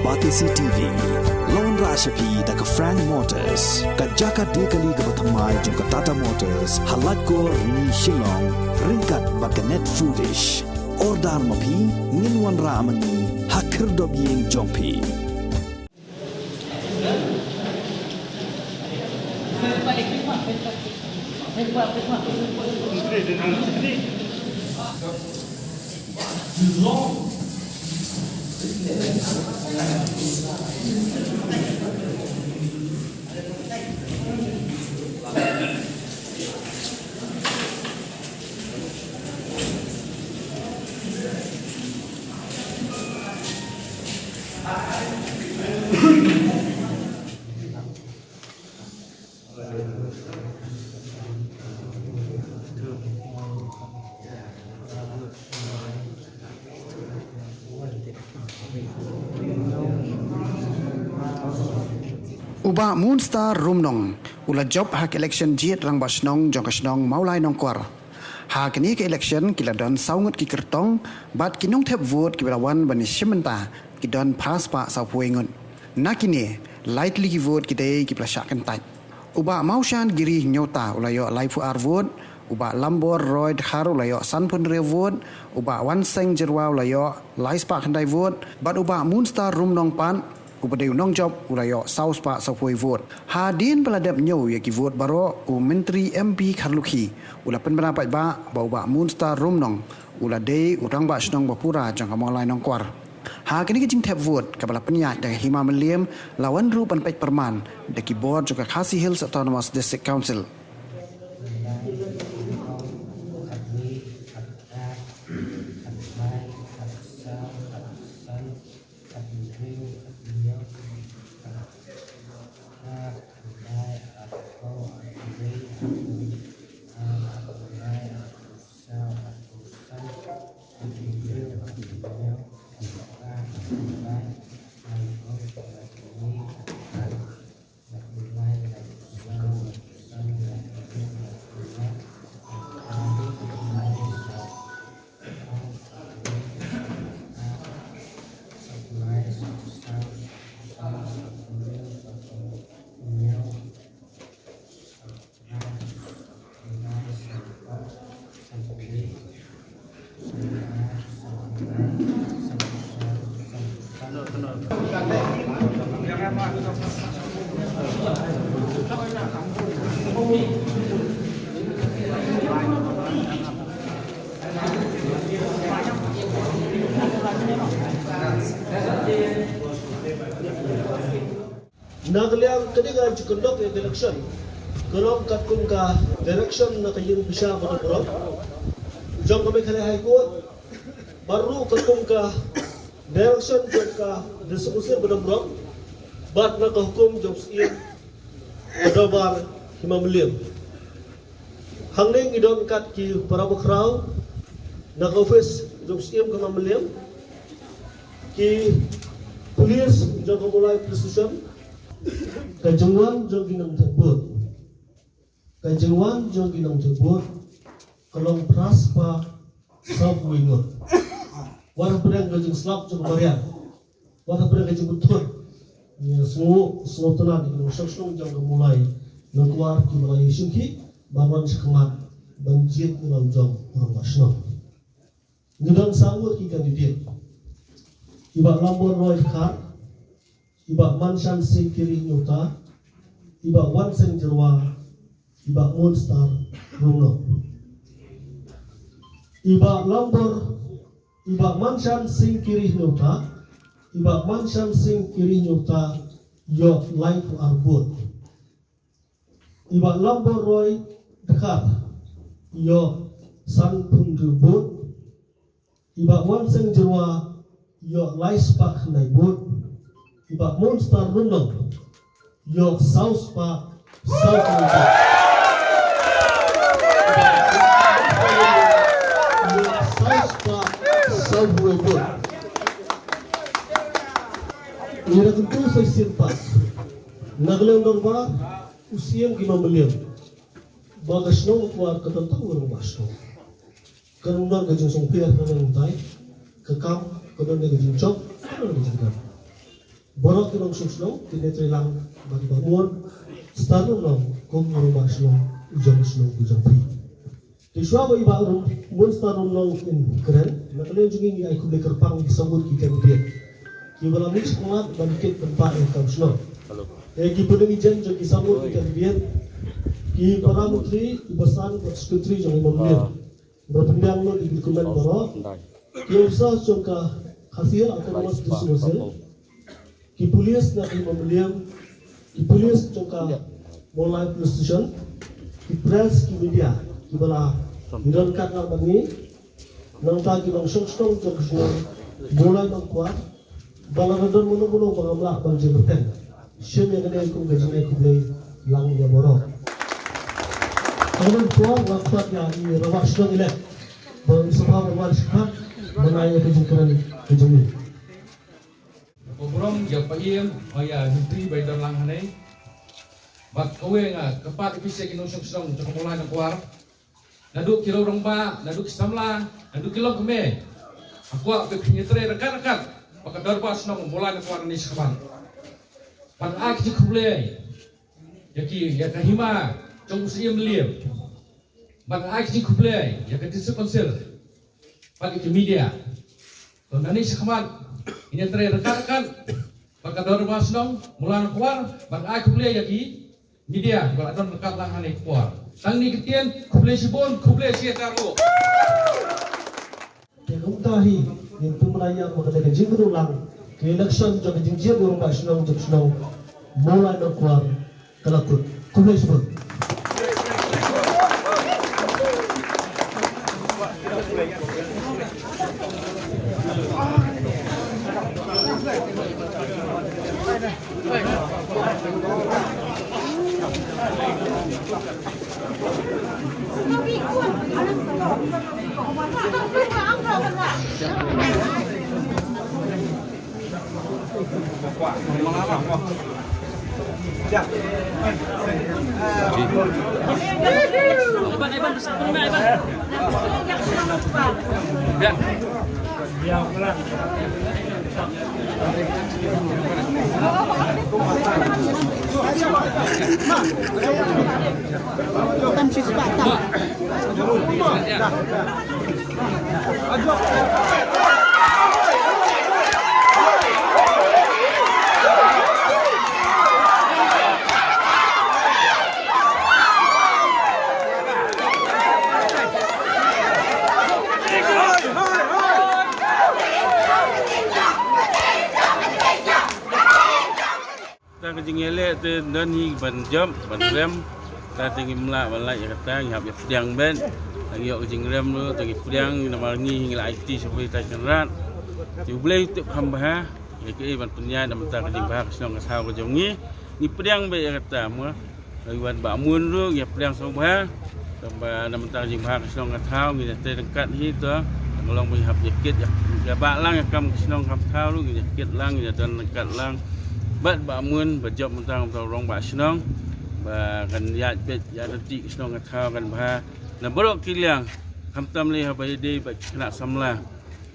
Batisi TV, Lone Rashapi da ka Frank Motors, ka Jaka Dekali ka Batamai jong ka Tata Motors, halat ko ni Shillong, ringkat ba ka Net Foodish, Ordar Mapi, Ninwan Ramani, Hakir Dobiyeng Jongpi. Uba Moonstar Rumnong ula job hak election jiet rang basnong jong kasnong maulai nong kwar. Hak ni ke election kila don saungut ki kertong bat kinong tep vote ki belawan bani simenta ki don pas pa sa puengun. Nakini lightly ki vote ki dei ki plasakan tai. Uba Maushan Giri nyota ula yo laifu ar vote uba Lambor Roy Khar ula yo sanpun re vote uba Wanseng Jerwa ula yo laispa khandai vote bat uba Moonstar Rumnong pan Upadeu nong job ulayo saus pa sa puai vote. Hadin peladap nyaw ya ki vote baro u Menteri MP Kharlukhi ula pendapat ba bau Moonstar Rumnong ula dei urang ba snong bapura jang kamolai nong kwar. Ha kini kijing tap vote kabala penyat dari Hima Meliam lawan rupan pek perman deki board juga Khasi Hills Autonomous District Council. Nagaliang kanilang conduct yung election. Karong katkun ka direction na kayong bisa matapurang. Diyan kami kalahay ko. Baru katkun ka direction diyan ka distribution matapurang. Bat na kahukum diyan sa iyan. Adabar Hima Meliam. Hangling idon kat ki para bakraw. Naka-office diyan sa iyan Hima Meliam. Ki police diyan ka mulai police station. Kajengwan jong ginang terbut. Kajengwan jong ginang terbut. Kalong pras pa sab wingot. Warna pedang kajeng slap jong marian. Warna pedang kajeng betul. Semua tenan di ginang jong mulai nangkuar ki mulai singki barwan sekemat banjit dalam jong orang basno. Ngedon sanggur ki kandidat. Iba Lambor Roy Khar. Iba Manshan Singh Kiri Nyota, Iba Wanseng Jerwa, Iba Moonstar Rumnong. Iba Lambor, Iba Manshan Singh Kiri Nyota, Iba Manshan Singh Kiri Nyota, Yo Life Arbut. Iba Lambor Roy Dekat, Yo San Punggebut. Iba Wanseng Jerwa, Yo Laispak Naibut. Iba Moonstar Rumnong, yo saus pa saus pa. Yo saus pa saus pa. Ira tentu saya simpas. Naglaw normal usiam Hima Meliam. Bagas nong kuat ketentang orang basno. Karena gajeng songpiah nang tay, kekam, karena gajeng cok, karena gajeng borok kinong susno kinetri lang bagi bangun stanu no kung rumah sno ujung sno ujung pi di suwa iba rum mun stanu no in keren nakale jungin ay kuble kerpang disambut ki kemudian ki wala mix kuat bangkit tempat yang kau sno ki pedeng ijen jo disambut ki kemudian ki para menteri ibasan buat sekretari jong imamlian berpendang no di dokumen borok ki usah jongka hasil atau mas disusul ki polis na imamlian ki polis jongka mulai police station ki press ki media ki bala hidan kat na bani nang ta ki bang song jong song mulai nang kuat bala radon muno bangamla bang jebeten shem yang kena ikut gajine ku blai lang ya borok kalau kuat waktu ya di rawak song ile bang sabha berwal shkat menaya kejengkeran kejengni Obrom ya paiem aya menteri baidon lang hanai bak kowe nga kapat ipise kinong song chokomulai nang kuar naduk kilo rongba naduk samla naduk kilo keme aku pe pinyetre rekan-rekan baka darba snong mulai nang kuar ni sekaban pan ak ji kuble yaki ya kahima jong usiem liam bak ak ji kuble ya ketisu konsil bagi ke media to nani sekaban pinyetre rekan-rekan baka darba snong mulai nang kuar bak ak kuble yaki media kalau ada dekat lang hanai kuar tang ni ketien kuble sibon kuble sietaru yang utahi yang pemerayaan mengenai kejing berulang ke election jog kejing jia burung ba senong mulai nak kuar kelakut kuble sibon ta kejing elek tu dan hi ban jam ban rem ta tinggi melak balai kata ngap yang ben lagi kejing rem tu tinggi priang nama ngi ngila IT sampai ta kerat ti boleh tu khambah ya ke ban punya dan ta kejing bah senong kasau kejong ni priang be kata mu lagi ban ba mun tu ya priang sobah tambah nama ta kejing bah senong kasau ngi te dekat hi tu ngolong boleh hap jakit ya ba lang kam senong kasau tu jakit lang ya dan dekat lang bat ba mun ba job mentang rong ba senong ba kan ya bet ya reti senong kau kan ba na borok kiliang kam tam le ha ba de ba kena samla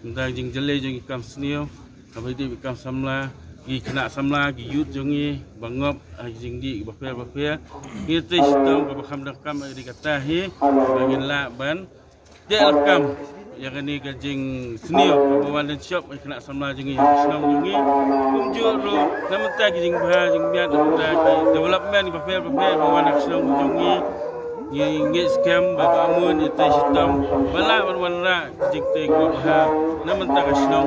mentang jing jele jing kam snio ha ba de kam samla gi kena samla gi yut jongi bangop jing di ba pe gi te stong ba kham dak kam di kata hi ba ngin la ban de kam yang ini kajing senior kawan dan shop kena samla jengi senang jengi kunjur lu nama tak kajing bah jeng biar tak development papel kawan nak senang jengi ngit scam babangun itu sistem balak warna kajing te bah nama tak senang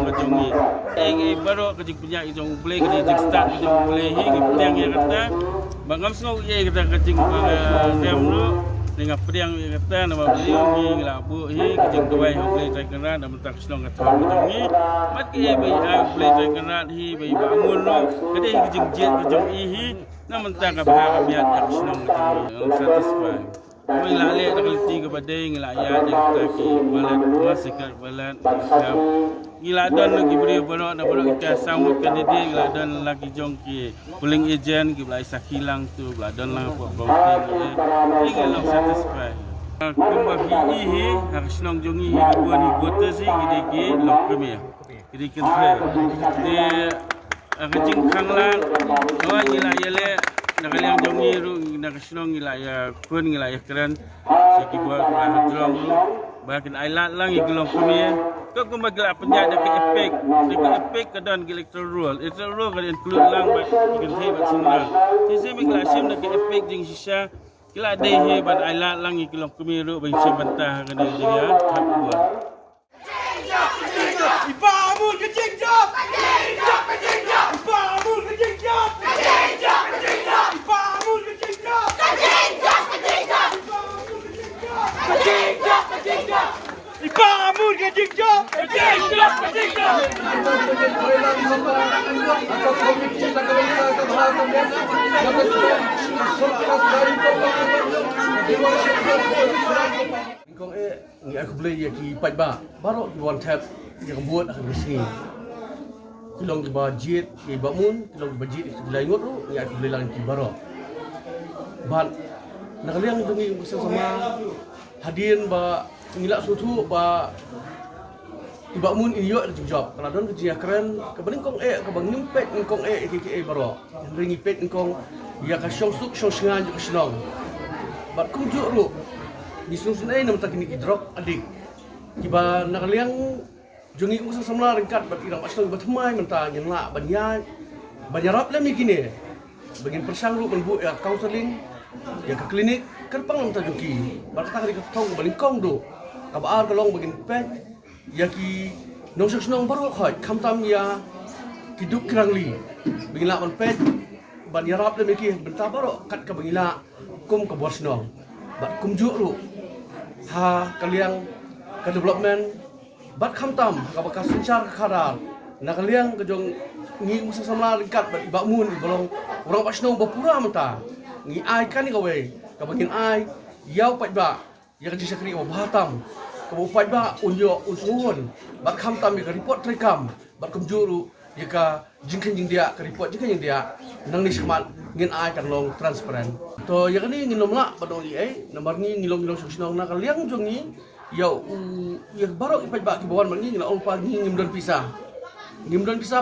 jengi baru kajing punya itu boleh kajing start itu boleh hi yang kata bangam senang ye kata kajing dem lu dengan priang kata nama beliau ni ngelabu hi kejeng tuai boleh tai kerat dan mentak senong kata macam ni mat ke boleh tai kerat hi bai bangun lo kede kejeng jet kejeng hi na mentak apa biar yang senong macam ni satisfy koi lale nak leti kepada ngelayat yang taki balat masyarakat balat giladan lagi beri baru nak baru kita sambut kandidat giladan lagi jong ki polling agent ki belai sakilang tu giladan lah buat voting ni kalau satisfy kumba hi harus nong jongi hi buat ni voter si gede ki lok kami gede kentre de kajing kanglang doa gila yele nakaliang jongi ru nakasinong gila ya kun gila ya keren seki buat hadrang lu bakin ailat lang igulong kumie ko kumagla penjada ke epek kadon electoral rule kan include lang ba ikan hebat semua sisi migla sim nak epek jing sisa kila deh hebat ailat lang igulong kumie ru bang bantah kan dia hak buat Ipamul ke jingjok! Ipamul ke jingjok! Ipamul ke jingjok! Ipamul ke jingjok! Kong ni aku boleh ya ki pajba baru ki one tap yang buat akan resmi kilong ki budget ki bangun kilong ki budget ki laingot tu ni aku boleh lang ki baru ban nakaliang itu ni bersama hadirin ba ngilak sutu ba ki bangun iyo ada job kalau don kerja keren kebening kong ke bang nyempet kong ki baru ringi pet kong ya ka syong suk syong sengan ju senong bat kum ju ru di sunai nama tak kini drop adik kiba nakaliang jungi ko sa samla ringkat bat irang pasal bat mai mentang yang la banyarap lah mikine bagin persang ru bu ya counseling ya ke klinik kerpang lam tajuki bat tak ri tong balingkong do kabar kalong bagin pet ya ki nong senong baru khoi kamtam ya kiduk krangli bagin la man pet banyarap lah mikine bentar baru kat ka bangila kum ka bosnong bat kum ju ru ha kaliang ke development bat khamtam ka bakas sencar karar na kaliang ke jong ngi musa samla ringkat bat ibakmun bolong orang pasno bapura mata ngi ai kan gawe ka bagin ai yau pajba ya ka disakri o batam ka bo pajba unyo unsuhun bat khamtam ka report trekam bat kumjuru ya ka jingkan jing dia ka report jingkan jing dia nang ni semat ngin ai kan long transparent to ya kani nginom la badong nomor ni ngilong susnong na kaliang jongi yau ya baru ipat ba ki bawan mangi ngila ol pa ngim don pisah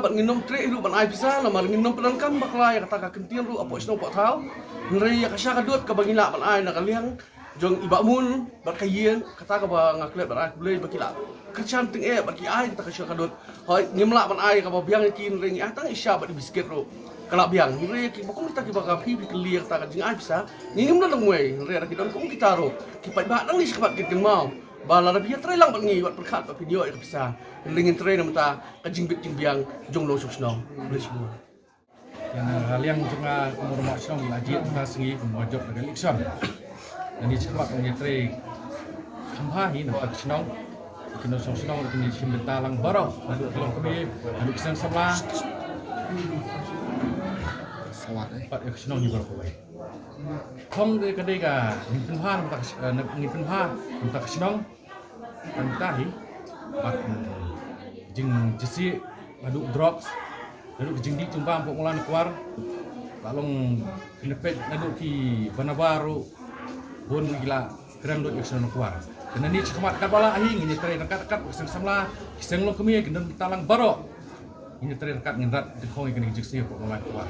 bat nginom tre ru ban ai pisah nomor nginom penan kam bakla ya kata ka kentin ru apo snong po tau ngre ya kasya kadut ka bangila ban ai na kaliang jong ibakmun bat kayien kata ka ba ngaklet ban ai boleh bakila kerjaan ting bat ki ai kata kasya kadut hoi ngimla ban ai ka ba biang ki ring atang isya bat bisket ru kalau biang ni ki bokong kita ki bakal pi clear ta jing ai bisa ngim don ngwe re ra ki don kong kita ro ki pai ba nang ni sekat ki mau bala ra biya tre lang bangi wat perkat ba video ai bisa lingin tre nam ta ka jing bit jing biang jong lo susno boleh semua yang haliang junga umur mak snong lajit ta sengi kumojok dengan election dan di cepat menyetre kamha hi nampak snong kino snong kini simbeta lang baro adu kelong kami adu kisang sabla Pak eksenong ni berapa baik. Kong de kadai ka ngipin ha nampak eksenong pantahi pat jing jesi adu drugs adu jing di tumpang pok mulan keluar lalong kinepet adu ki banabaru bon gila keren do eksenong keluar. Kena ni cemat kat bala ahi ngini tren kat eksen samla kiseng lo kemi gendon talang baro. Ini tren kat ngendrat de kong ikini jesi pok mulan keluar.